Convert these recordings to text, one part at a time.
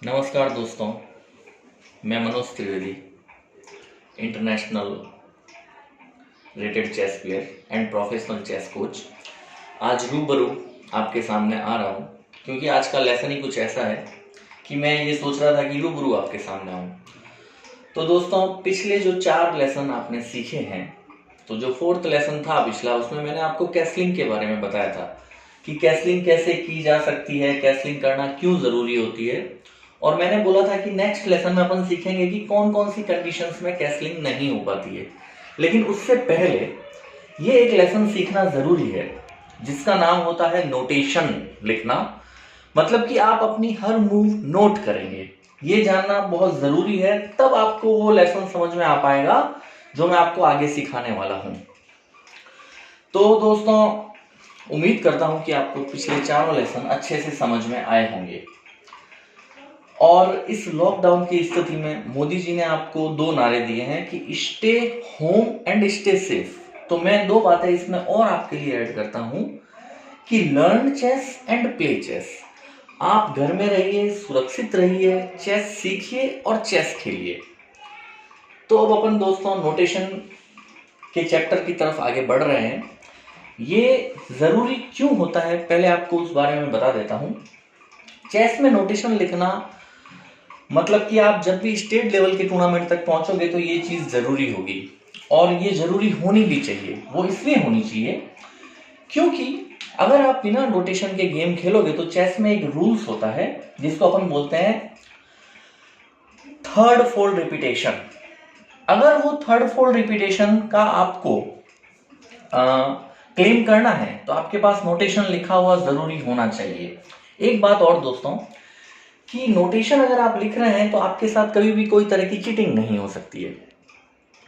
नमस्कार दोस्तों, मैं Manoj Trivedi, international rated chess player and professional chess coach. आज रूबरू आपके सामने आ रहा हूँ क्योंकि आज का लेसन ही कुछ ऐसा है कि मैं ये सोच रहा था कि रूबरू आपके सामने आऊँ। तो दोस्तों, पिछले जो 4 लेसन आपने सीखे हैं, तो जो 4th लेसन था पिछला, उसमें मैंने आपको कैसलिंग के बारे में बताया था कि कैसलिंग कैसे की जा सकती है, कैसलिंग करना क्यों ज़रूरी होती है। और मैंने बोला था कि नेक्स्ट लेसन में अपन सीखेंगे कि कौन कौन सी कंडीशंस में कैसलिंग नहीं हो पाती है। लेकिन उससे पहले ये एक लेसन सीखना ज़रूरी है जिसका नाम होता है नोटेशन लिखना। मतलब कि आप अपनी हर मूव नोट करेंगे, ये जानना बहुत ज़रूरी है, तब आपको वो लेसन समझ में आ पाएगा जो मैं आपको आगे सिखाने वाला हूँ। तो दोस्तों, उम्मीद करता हूँ कि आपको पिछले 4 लेसन अच्छे से समझ में आए होंगे। और इस लॉकडाउन की स्थिति में मोदी जी ने आपको 2 नारे दिए हैं कि stay home and stay safe. तो मैं 2 बातें इसमें और आपके लिए ऐड करता हूं कि learn chess and play chess. आप घर में रहिए, सुरक्षित रहिए, चेस सीखिए और चेस खेलिए। तो अब अपन दोस्तों नोटेशन के चैप्टर की तरफ आगे बढ़ रहे हैं। ये ज़रूरी क्यों होता है, पहले आपको उस बारे में बता देता हूँ। चेस में नोटेशन लिखना मतलब कि आप जब भी स्टेट लेवल के टूर्नामेंट तक पहुंचोगे तो ये चीज़ ज़रूरी होगी, और ये ज़रूरी होनी भी चाहिए। वो इसलिए होनी चाहिए क्योंकि अगर आप बिना नोटेशन के गेम खेलोगे तो चेस में एक रूल्स होता है जिसको अपन बोलते हैं थर्ड फोल्ड रिपीटेशन। अगर वो थर्ड फोल्ड रिपीटेशन का आपको क्लेम करना है तो आपके पास नोटेशन लिखा हुआ ज़रूरी होना चाहिए। एक बात और दोस्तों, कि नोटेशन अगर आप लिख रहे हैं तो आपके साथ कभी भी कोई तरह की चीटिंग नहीं हो सकती है,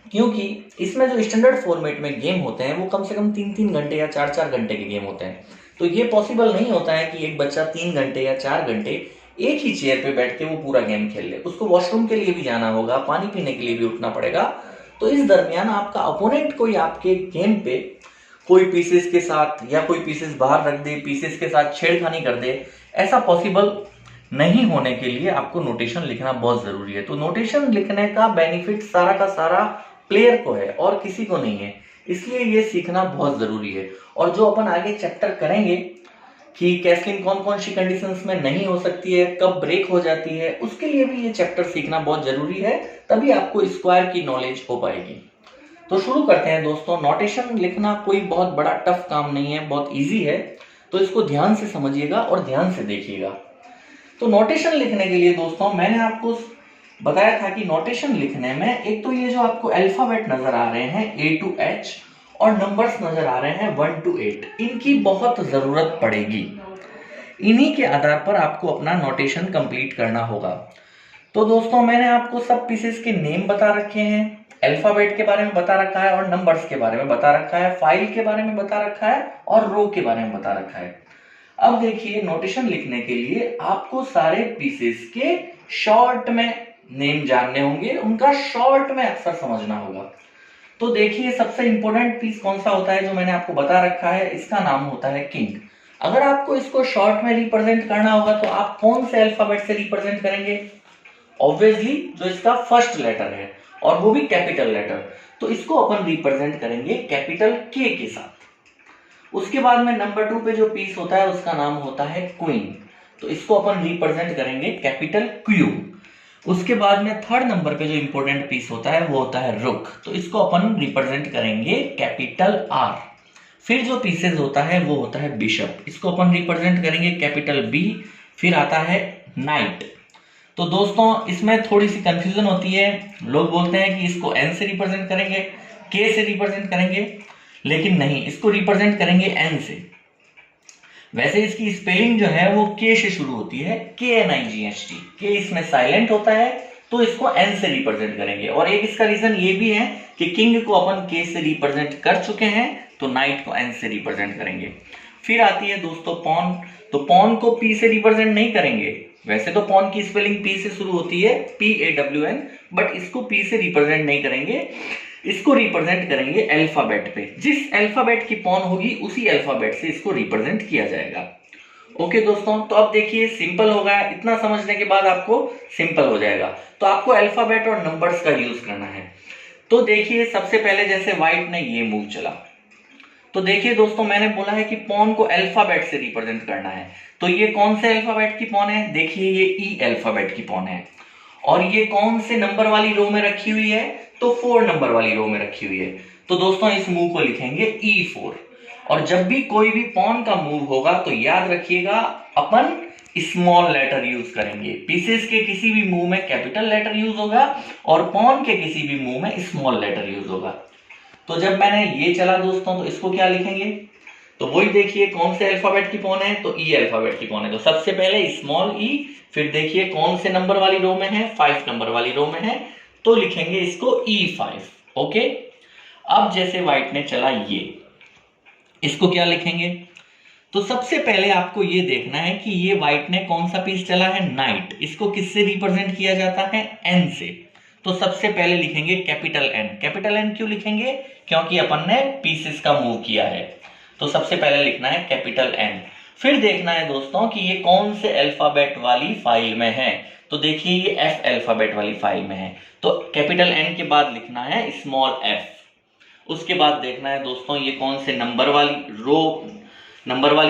क्योंकि इसमें जो स्टैंडर्ड फॉर्मेट में गेम होते हैं वो कम से कम 3-3 घंटे या 4-4 घंटे के गेम होते हैं। तो ये पॉसिबल नहीं होता है कि एक बच्चा 3 घंटे या 4 घंटे एक ही चेयर पे बैठ के वो पूरा गेम खेल ले। उसको वॉशरूम के लिए भी जाना होगा, पानी पीने के लिए भी उठना पड़ेगा। तो इस दरमियान आपका अपोनेंट कोई आपके गेम पे कोई पीसेस के साथ या कोई पीसेस बाहर रख दे, पीसेस के साथ छेड़खानी कर दे, ऐसा पॉसिबल नहीं होने के लिए आपको नोटेशन लिखना बहुत जरूरी है। तो नोटेशन लिखने का बेनिफिट सारा का सारा प्लेयर को है और किसी को नहीं है, इसलिए ये सीखना बहुत जरूरी है। और जो अपन आगे चैप्टर करेंगे कि कैसलिंग कौन कौन सी कंडीशंस में नहीं हो सकती है, कब ब्रेक हो जाती है, उसके लिए भी ये चैप्टर सीखना बहुत जरूरी है, तभी आपको स्क्वायर की नॉलेज हो पाएगी। तो शुरू करते हैं दोस्तों। नोटेशन लिखना कोई बहुत बड़ा टफ काम नहीं है, बहुत ईजी है। तो इसको ध्यान से समझिएगा और ध्यान से देखिएगा। तो नोटेशन लिखने के लिए दोस्तों मैंने आपको बताया था कि नोटेशन लिखने में एक तो ये जो आपको अल्फाबेट नजर आ रहे हैं A to H और नंबर्स नजर आ रहे हैं 1 to 8, इनकी बहुत जरूरत पड़ेगी। इन्हीं के आधार पर आपको अपना नोटेशन कंप्लीट करना होगा। तो दोस्तों, मैंने आपको सब पीसेस के नेम बता रखे हैं, अल्फाबेट के बारे में बता रखा है और नंबर्स के बारे में बता रखा है, फाइल के बारे में बता रखा है और रो के बारे में बता रखा है। अब देखिए, नोटेशन लिखने के लिए आपको सारे पीसेस के शॉर्ट में नेम जानने होंगे, उनका शॉर्ट में अक्सर समझना होगा। तो देखिए, सबसे इंपॉर्टेंट पीस कौन सा होता है जो मैंने आपको बता रखा है, इसका नाम होता है किंग। अगर आपको इसको शॉर्ट में रिप्रेजेंट करना होगा तो आप कौन से अल्फाबेट से रिप्रेजेंट करेंगे? ऑब्वियसली जो इसका फर्स्ट लेटर है, और वो भी कैपिटल लेटर, तो इसको अपन रिप्रेजेंट करेंगे कैपिटल के के साथ। उसके बाद में नंबर 2 पे जो पीस होता है उसका नाम होता है क्वीन, तो इसको अपन रिप्रेजेंट करेंगे कैपिटल क्यू। उसके बाद में 3rd नंबर पे जो इंपॉर्टेंट पीस होता है वो होता है रुक, तो इसको अपन रिप्रेजेंट करेंगे कैपिटल आर। फिर जो पीसेस होता है वो होता है बिशप, इसको अपन रिप्रेजेंट करेंगे कैपिटल बी। फिर आता है नाइट। तो दोस्तों, इसमें थोड़ी सी कंफ्यूजन होती है, लोग बोलते हैं कि इसको एन से रिप्रेजेंट करेंगे, के से रिप्रेजेंट करेंगे, लेकिन नहीं, इसको रिप्रेजेंट करेंगे एन से। वैसे इसकी स्पेलिंग जो है वो के से शुरू होती है, KNIGHT। के इसमें साइलेंट होता है, तो इसको एन से रिप्रेजेंट करेंगे। और एक इसका रीजन ये भी है कि किंग को अपन के से रिप्रेजेंट कर चुके हैं, तो नाइट को एन से रिप्रेजेंट करेंगे। फिर आती है दोस्तों पॉन, तो पॉन को पी से रिप्रेजेंट नहीं करेंगे। वैसे तो पॉन की स्पेलिंग पी से शुरू होती है, PAWN, बट इसको पी से रिप्रेजेंट नहीं करेंगे, इसको रिप्रेजेंट करेंगे अल्फाबेट पे। जिस अल्फाबेट की पॉन होगी उसी अल्फाबेट से इसको रिप्रेजेंट किया जाएगा। ओके दोस्तों, तो अब देखिए सिंपल हो गया, इतना समझने के बाद आपको सिंपल हो जाएगा। तो आपको अल्फाबेट और नंबर्स का यूज करना है। तो देखिए सबसे पहले जैसे व्हाइट ने ये मूव चला, तो देखिए दोस्तों मैंने बोला है कि पॉन को अल्फाबेट से रिप्रेजेंट करना है। तो ये कौन से अल्फाबेट की पॉन है? देखिए ये ई अल्फाबेट की पॉन है। और ये कौन से नंबर वाली रो में रखी हुई है? तो 4 नंबर वाली रो में रखी हुई है। तो दोस्तों इस मूव को लिखेंगे E4। और जब भी कोई भी पॉन का मूव होगा तो याद रखिएगा अपन स्मॉल लेटर यूज करेंगे। पीसेस के किसी भी मूव में कैपिटल लेटर यूज होगा और पॉन के किसी भी मूव में स्मॉल लेटर यूज होगा। तो जब मैंने ये चला दोस्तों, तो इसको क्या लिखेंगे? तो वही देखिए कौन से अल्फाबेट की पॉन है? तो ई अल्फाबेट की पॉन है। तो सबसे पहले स्मॉल ई, फिर देखिए कौन से नंबर वाली रो में है? 5 नंबर वाली रो में है, तो लिखेंगे इसको E5। ओके, अब जैसे व्हाइट ने चला ये, इसको क्या लिखेंगे? तो सबसे पहले आपको ये देखना है कि ये व्हाइट ने कौन सा पीस चला है? नाइट। इसको किससे रिप्रेजेंट किया जाता है? एन से। तो सबसे पहले लिखेंगे कैपिटल एन। कैपिटल एन क्यों लिखेंगे? क्योंकि अपन ने पीसेस का मूव किया है। तो सबसे पहले लिखना है कैपिटल एन। फिर देखना है दोस्तों कि ये कौन से अल्फाबेट वाली फाइल में है। तो देखिए ये एफ अल्फाबेट वाली फाइल में है। तो कैपिटल एन के बाद लिखना है स्मॉल एफ। उसके बाद देखना है दोस्तों ये कौन से नंबर वाली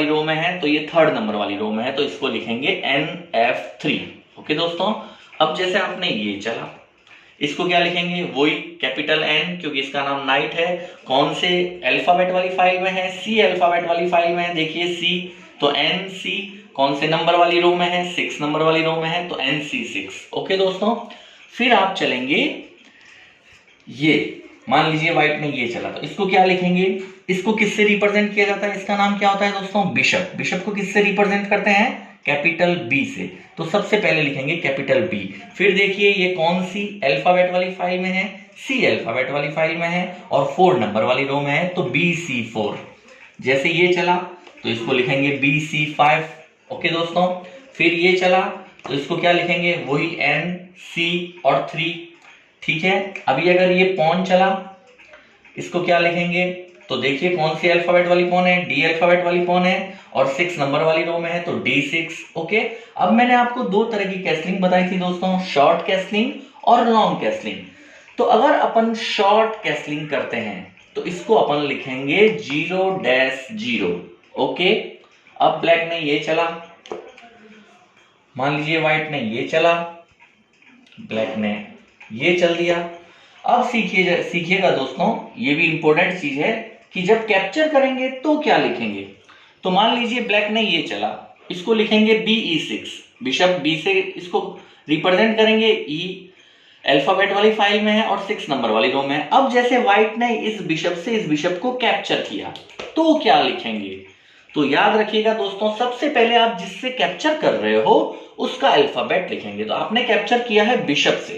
रो में है? तो ये 3rd नंबर वाली रो में है, तो इसको लिखेंगे NF3। ओके दोस्तों, अब जैसे आपने ये चला, इसको क्या लिखेंगे? वही कैपिटल एन, क्योंकि इसका नाम नाइट है। कौन से अल्फाबेट वाली फाइल में है? सी अल्फाबेट वाली फाइल में है। देखिए सी, तो NC। कौन से नंबर वाली रो में है? 6 नंबर वाली रो में है, तो NC6। ओके दोस्तों, फिर आप चलेंगे ये, मान लीजिए व्हाइट ने ये चला, तो इसको क्या लिखेंगे? इसको किससे रिप्रेजेंट किया जाता है? इसका नाम क्या होता है दोस्तों? बिशप। बिशप को किससे रिप्रेजेंट करते हैं? कैपिटल बी से। तो सबसे पहले लिखेंगे कैपिटल बी। फिर देखिए ये कौन सी अल्फाबेट वाली फाइल में है? सी अल्फाबेट वाली फाइल में है और 4 नंबर वाली रो में है, तो BC4। जैसे ये चला तो इसको लिखेंगे BC5। ओके दोस्तों, फिर ये चला तो इसको क्या लिखेंगे? वही NC और 3। ठीक है, अभी अगर ये पॉन चला, इसको क्या लिखेंगे? तो देखिए कौन सी अल्फाबेट वाली पॉन है? डी अल्फाबेट वाली पॉन है और 6 नंबर वाली रो में है, तो D6। ओके, अब मैंने आपको 2 तरह की कैसलिंग बताई थी दोस्तों, शॉर्ट कैसलिंग और लॉन्ग कैसलिंग। तो अगर अपन शॉर्ट कैसलिंग करते हैं तो इसको अपन लिखेंगे 0-0। ओके, अब ब्लैक ने ये चला, मान लीजिए व्हाइट ने ये चला, ब्लैक ने ये चल दिया। अब सीखिएगा दोस्तों, ये भी इंपॉर्टेंट चीज है कि जब कैप्चर करेंगे तो क्या लिखेंगे। तो मान लीजिए ब्लैक ने ये चला, इसको लिखेंगे BE6। बिशप बी से इसको रिप्रेजेंट करेंगे। ई अल्फाबेट वाली फाइल में है और 6 नंबर वाली रो में है। अब जैसे व्हाइट ने इस बिशप से इस बिशप को कैप्चर किया तो क्या लिखेंगे? तो याद रखिएगा दोस्तों, सबसे पहले आप जिससे कैप्चर कर रहे हो उसका अल्फाबेट लिखेंगे। तो आपने कैप्चर किया है बिशप से,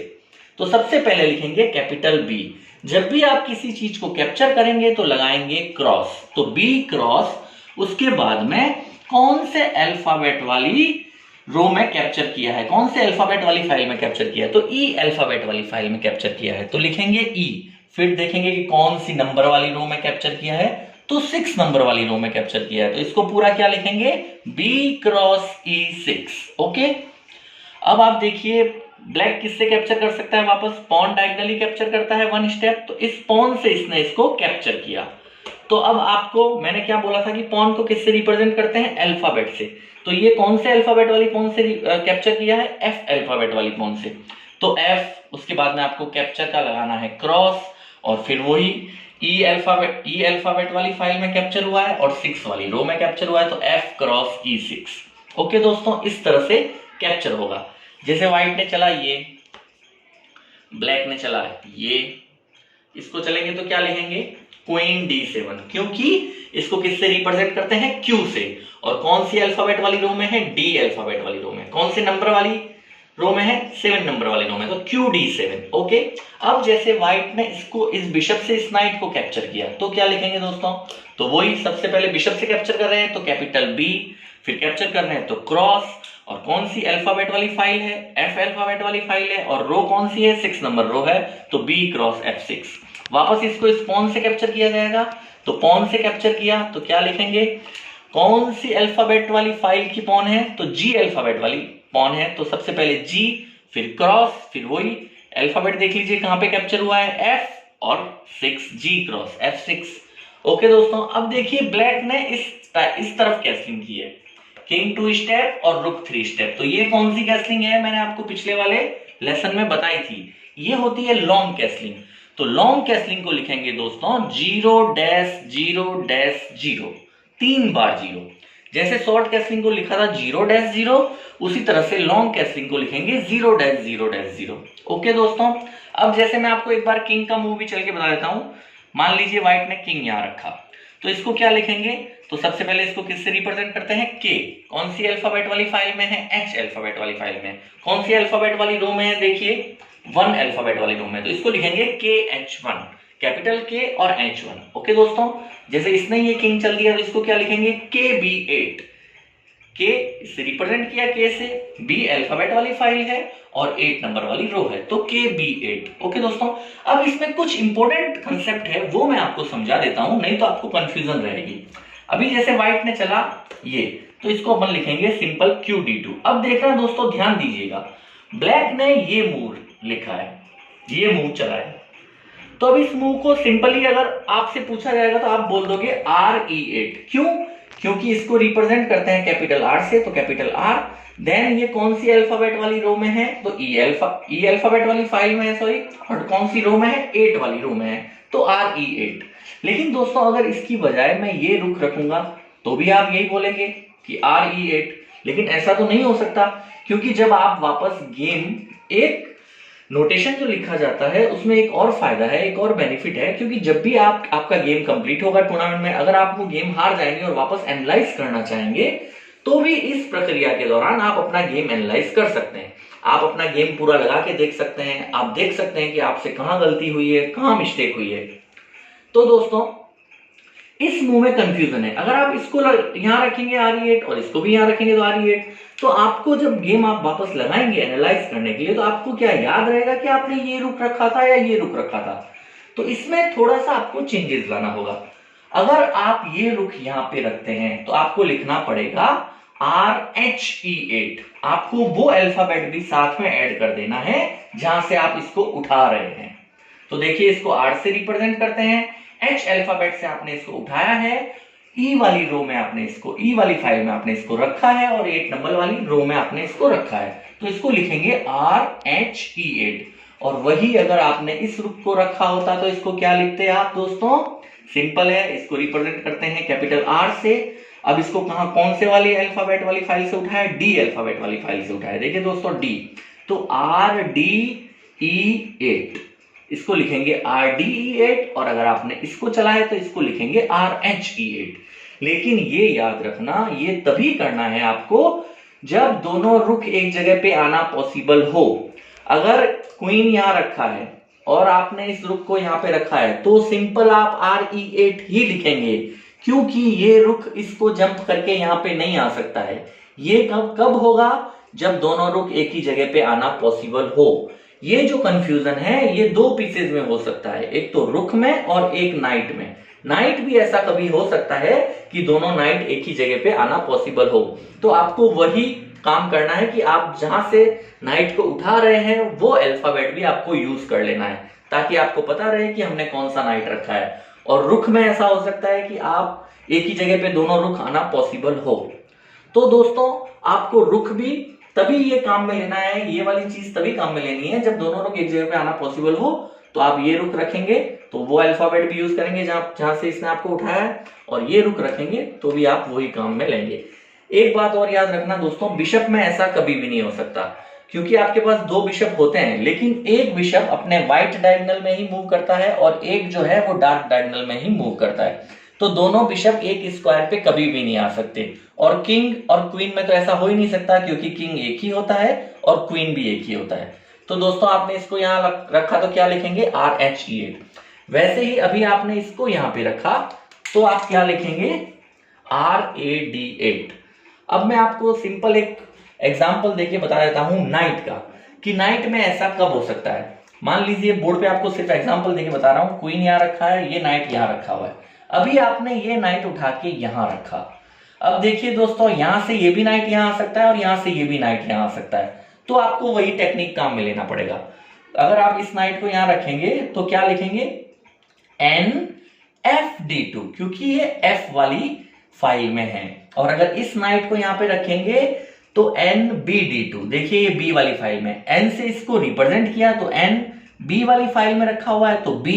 तो सबसे पहले लिखेंगे कैपिटल बी। जब भी आप किसी चीज को कैप्चर करेंगे तो लगाएंगे क्रॉस, तो B क्रॉस। उसके बाद में कौन से अल्फाबेट वाली रो में कैप्चर किया है, कौन से अल्फाबेट वाली फाइल में कैप्चर किया है? तो E अल्फाबेट वाली फाइल में कैप्चर किया है, तो लिखेंगे E। फिर देखेंगे कि कौन सी नंबर वाली रो में कैप्चर किया है, तो 6 नंबर वाली रो में कैप्चर किया है, तो इसको पूरा क्या लिखेंगे? B cross E6। ओके, अब आप देखिए ब्लैक किससे कैप्चर कर सकता है वापस? पॉन डायगोनली कैप्चर करता है 1 स्टेप, तो इस पॉन से इसने इसको कैप्चर किया। तो अब आपको मैंने क्या बोला था कि पॉन को किससे रिप्रेजेंट करते हैं? अल्फाबेट से। तो ये कौन से अल्फाबेट वाली पॉन से कैप्चर किया है? F अल्फाबेट वाली पॉन से, तो F। उसके बाद में आपको कैप्चर का लगाना है क्रॉस, और फिर वही E अल्फाबेट वाली फाइल में कैप्चर हुआ है और 6 वाली रो में कैप्चर हुआ है, तो F क्रॉस E6। ओके दोस्तों, इस तरह से कैप्चर होगा। जैसे व्हाइट ने चला ये, ब्लैक ने चला ये, इसको चलेंगे तो क्या लिखेंगे? क्वीन D7, क्योंकि इसको किससे रिप्रेजेंट करते हैं? Q से। और कौन सी अल्फाबेट वाली रो में है? D अल्फाबेट वाली रो में। कौन से नंबर वाली रो में है? 7 नंबर वाली रो में, तो QD7। ओके, अब जैसे व्हाइट ने इसको इस बिशप से इस नाइट को कैप्चर किया तो क्या लिखेंगे दोस्तों? तो वही सबसे पहले बिशप से कैप्चर कर रहे हैं तो कैपिटल B, फिर कैप्चर कर रहे हैं तो क्रॉस, और कौन सी अल्फाबेट वाली फाइल है? F अल्फाबेट वाली फाइल है, और रो कौन सी है? 6 नंबर रो है, तो B क्रॉस F6। वापस इसको इस पॉन से कैप्चर किया जाएगा, तो पॉन से कैप्चर किया तो क्या लिखेंगे? कौन सी अल्फाबेट वाली फाइल की पॉन है? तो जी अल्फाबेट वाली पॉन है। तो सबसे पहले जी, फिर क्रॉस, फिर वही अल्फाबेट देख लीजिए कहां पे कैप्चर हुआ है, एफ और 6, जी क्रॉस F6। ओके दोस्तों, अब देखिए ब्लैक ने इस तरफ कैसलिंग की है, किंग 2 स्टेप और रुक 3 स्टेप। तो ये कौन सी कैसलिंग है? मैंने आपको पिछले वाले लेसन में बताई थी, ये होती है लॉन्ग कैसलिंग। तो लॉन्ग कैसलिंग को लिखेंगे दोस्तों 0-0-0, 3 बार 0। जैसे शॉर्ट कैसलिंग को लिखा था 0-0, उसी तरह से लॉन्ग कैसलिंग को लिखेंगे 0-0-0। ओके दोस्तों, अब जैसे मैं आपको एक बार किंग का मूव भी चल के बता देता हूं। मान लीजिए व्हाइट ने किंग यहां रखा, तो इसको क्या लिखेंगे? तो सबसे पहले इसको किससे रिप्रेजेंट करते हैं? के। कौन सी अल्फाबेट वाली फाइल में है? एच अल्फाबेट वाली फाइल में। कौन सी अल्फाबेट वाली रो में है? देखिए 1 अल्फाबेट वाली रो में, तो इसको लिखेंगे KH1, कैपिटल के और H1। ओके दोस्तों, जैसे इसने ये किंग चल दिया तो इसको क्या लिखेंगे? KB8। के इससे रिप्रेजेंट किया के से, बी अल्फाबेट वाली फाइल है और 8 नंबर वाली रो है, तो KB8। ओके दोस्तों, अब इसमें कुछ इंपॉर्टेंट कंसेप्ट है वो मैं आपको समझा देता हूं, नहीं तो आपको कंफ्यूजन रहेगी। अभी जैसे व्हाइट ने चला ये, तो इसको अपन लिखेंगे सिंपल QD2। अब देखना दोस्तों, ध्यान दीजिएगा, ब्लैक ने ये मूव लिखा है, ये मूव चला है। तो अब इस मूव को सिंपली अगर आपसे पूछा जाएगा तो आप बोल दोगे RE8। क्यों? क्योंकि इसको रिप्रेजेंट करते हैं कैपिटल R से, तो कैपिटल R। देन ये कौन सी अल्फाबेट वाली रो में है? तो ई अल्फाबेट वाली फाइल में है, सॉरी। और कौन सी रो में है? 8 वाली रो में है, तो RE8। लेकिन दोस्तों अगर इसकी बजाय मैं ये रुख रखूंगा तो भी आप यही बोलेंगे कि RE8। लेकिन ऐसा तो नहीं हो सकता, क्योंकि जब आप वापस गेम, एक नोटेशन जो लिखा जाता है उसमें एक और फायदा है, एक और बेनिफिट है, क्योंकि जब भी आपका गेम कंप्लीट होगा टूर्नामेंट में, अगर आप वो गेम हार जाएंगे और वापस एनालाइज करना चाहेंगे तो भी इस प्रक्रिया के दौरान आप अपना गेम एनालाइज कर सकते हैं। आप अपना गेम पूरा लगा के देख सकते हैं, आप देख सकते हैं कि आपसे कहां गलती हुई है, कहां मिस्टेक हुई है। तो दोस्तों इस मूव में कंफ्यूजन है, अगर आप इसको यहां रखेंगे RE8 और इसको भी यहां रखेंगे तो RE8, तो आपको जब गेम आप वापस लगाएंगे एनालाइज करने के लिए, तो आपको क्या याद रहेगा कि आपने ये रुख रखा था या ये रुख रखा था? तो इसमें थोड़ा सा आपको चेंजेस लाना होगा। अगर आप ये रुख यहां पे रखते हैं तो आपको लिखना पड़ेगा RHE8। आपको वो अल्फाबेट भी साथ में ऐड कर देना है जहां से आप इसको उठा रहे हैं। तो देखिए इसको R से रिप्रेजेंट करते हैं, H अल्फाबेट से आपने इसको उठाया है, E वाली रो में आपने इसको, E वाली फाइल में आपने इसको रखा है और 8 नंबर वाली रो में आपने इसको रखा है, तो इसको लिखेंगे RHE8। और वही अगर आपने इस रुख को रखा होता तो इसको क्या लिखते हैं आप दोस्तों? सिंपल है, इसको रिप्रेजेंट करते हैं कैपिटल R से। अब इसको कहां, कौन से वाली अल्फाबेट वाली फाइल से उठाया? D अल्फाबेट वाली फाइल से उठाया। देखिए दोस्तों D, तो RDE8, इसको लिखेंगे RDE8, और अगर आपने इसको चला है तो इसको लिखेंगे RHE8। लेकिन ये याद रखना, ये तभी करना है आपको जब दोनों रुख एक जगह पे आना पॉसिबल हो। अगर क्वीन यहां रखा है और आपने इस रुख को यहां पे रखा है तो सिंपल आप RE8 ही लिखेंगे, क्योंकि ये रुख इसको जंप करके यहां पे नहीं आ सकता है। ये कब होगा? जब दोनों रुख एक ही जगह पे आना पॉसिबल हो। ये जो कंफ्यूजन है ये 2 पीसेज में हो सकता है, एक तो रुख में और एक नाइट में। नाइट भी ऐसा कभी हो सकता है कि दोनों नाइट एक ही जगह पे आना पॉसिबल हो, तो आपको वही काम करना है कि आप जहां से नाइट को उठा रहे हैं वो अल्फाबेट भी आपको यूज कर लेना है, ताकि आपको पता रहे कि हमने कौन सा नाइट रखा है। और रुख में ऐसा हो सकता है कि आप एक ही जगह पे दोनों रुख आना पॉसिबल हो। तो दोस्तों आपको रुख भी तभी ये काम में लेना है, ये वाली चीज तभी काम में लेनी है जब दोनों रुख एक जगह पे आना पॉसिबल हो। तो आप ये रुख रखेंगे तो वो अल्फाबेट भी यूज करेंगे जहां से इसने आपको उठाया है, और ये रुख रखेंगे तो भी आप वही काम में लेंगे। एक बात और याद रखना दोस्तों, बिशप में ऐसा कभी भी नहीं हो सकता, क्योंकि आपके पास 2 बिशप होते हैं, लेकिन एक बिशप अपने व्हाइट डायगोनल में ही मूव करता है और एक जो है वो डार्क डायगोनल में ही मूव करता है। तो दोनों बिशप एक स्क्वायर पे कभी भी नहीं आ सकते, और किंग और क्वीन में तो ऐसा हो ही नहीं सकता, क्योंकि किंग एक ही होता है और क्वीन भी एक ही होता है। तो दोस्तों आपने इसको यहां रखा तो क्या लिखेंगे? RHE8। वैसे ही अभी आपने इसको यहां पे रखा तो आप क्या लिखेंगे? RAD8। अब मैं आपको सिंपल एक एग्जाम्पल देके बता देता हूं नाइट का, कि नाइट में ऐसा कब हो सकता है। मान लीजिए बोर्ड पे आपको सिर्फ एग्जाम्पल देके बता रहा हूं, क्वीन यहां रखा है, ये नाइट यहां रखा हुआ है। अभी आपने ये नाइट उठा के यहां रखा, अब देखिए दोस्तों, यहां से ये भी नाइट यहां आ सकता है और यहां से ये भी नाइट यहां आ सकता है, तो आपको वही टेक्निक काम में लेना पड़ेगा। अगर आप इस नाइट को यहां रखेंगे तो क्या लिखेंगे, NFD2, क्योंकि ये F वाली फाइल में है। और अगर इस नाइट को यहां पे रखेंगे तो NBD2, देखिए ये B वाली फाइल में, N से इसको रिप्रेजेंट किया तो N, B वाली फाइल में रखा हुआ है तो B,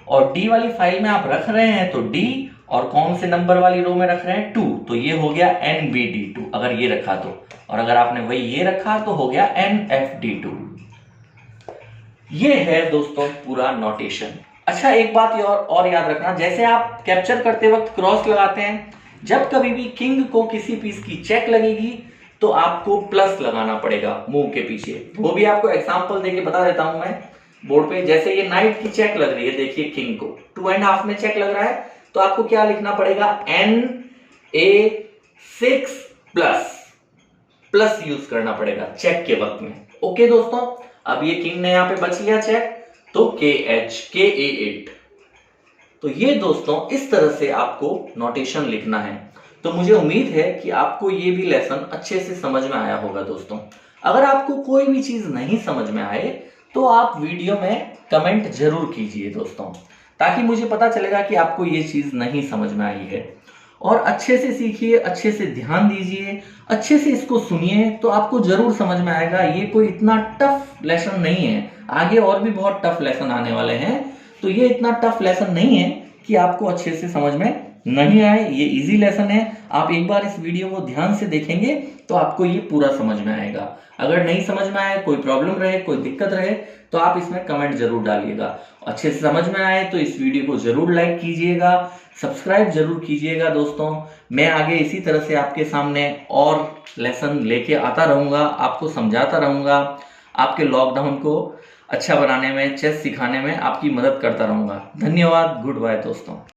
और D वाली फाइल में आप रख रहे हैं तो D, और कौन से नंबर वाली रो में रख रहे हैं 2, तो ये हो गया NBD2 अगर ये रखा तो, और अगर आपने वही ये रखा तो हो गया NFD2। ये है दोस्तों पूरा नोटेशन। अच्छा, एक बात और याद रखना, जैसे आप कैप्चर करते वक्त क्रॉस लगाते हैं, जब कभी भी किंग को किसी पीस की चेक लगेगी तो आपको प्लस लगाना पड़ेगा मूव के पीछे। वो भी आपको एग्जांपल देके बता देता हूं मैं बोर्ड पे। जैसे ये नाइट की चेक लग रही है, देखिए किंग को 2.5 में चेक लग रहा है, तो आपको क्या लिखना पड़ेगा, NA6 प्लस यूज करना पड़ेगा चेक के वक्त में। ओके दोस्तों, अब ये किंग ने यहां पे बच लिया चेक, तो KA8। तो ये दोस्तों इस तरह से आपको नोटेशन लिखना है। तो मुझे उम्मीद है कि आपको ये भी लेसन अच्छे से समझ में आया होगा दोस्तों। अगर आपको कोई भी चीज नहीं समझ में आए तो आप वीडियो में कमेंट जरूर कीजिए दोस्तों, ताकि मुझे पता चलेगा कि आपको ये चीज नहीं समझ में आई है। और अच्छे से सीखिए, अच्छे से ध्यान दीजिए, अच्छे से इसको सुनिए, तो आपको जरूर समझ में आएगा। ये कोई इतना टफ लेसन नहीं है, आगे और भी बहुत टफ लेसन आने वाले हैं, तो ये इतना टफ लेसन नहीं है कि आपको अच्छे से समझ में नहीं आए। ये इजी लेसन है, आप एक बार इस वीडियो को ध्यान से देखेंगे तो आपको ये पूरा समझ में आएगा। अगर नहीं समझ में आए, कोई प्रॉब्लम रहे, कोई दिक्कत रहे, तो आप इसमें कमेंट जरूर डालिएगा। अच्छे से समझ में आए तो इस वीडियो को जरूर लाइक कीजिएगा, सब्सक्राइब जरूर कीजिएगा दोस्तों। मैं आगे इसी तरह से आपके सामने और लेसन लेके आता रहूंगा, आपको समझाता रहूंगा, आपके लॉकडाउन को अच्छा बनाने में, चेस सिखाने में आपकी मदद करता रहूंगा। धन्यवाद, गुड बाय दोस्तों।